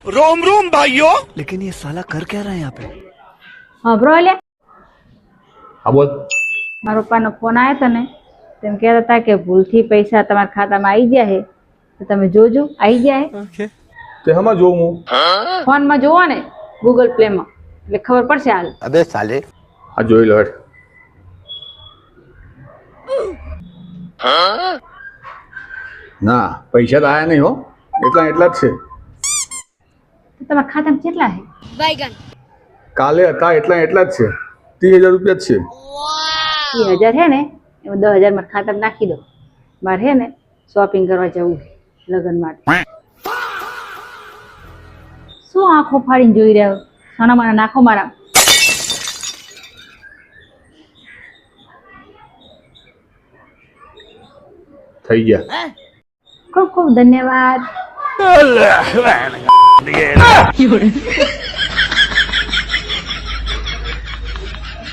रोम रोम भाइयों। लेकिन ये साला कर क्या रहा है यहाँ पे? હા બ્રો લે હા બોલ. મારા પપ્પાનો ફોન આવ્યો હતો ને તેમ કહેતા હતા કે ભૂલથી પૈસા તમારા ખાતામાં આવી ગયા છે તો તમે જોજો આવી ગયા છે તે હમાં જોઉં હું? ફોનમાં જોવો ને ગૂગલ પ્લેમાં એટલે ખબર પડશે હાલ अबे साले હા જોઈ લો હેડ. ના પૈસા તો આયા નહીં હો, એટલા એટલા જ છે. તો તમારા ખાતામાં કેટલા છે કાલે હતા એટલા એટલા જ છે. 30,000 રૂપિયા જ છે. 30,000 છે ને એમાં 10,000 મારા ખાતામાં નાખી દો. મારે છે ને શોપિંગ કરવા જવું છે લગ્ન માટે. શું આંખો ફાડીને જોઈ રહ્યો? સોના મારા નાખો મારા. થઈ ગયા. ખૂબ ખૂબ ધન્યવાદ.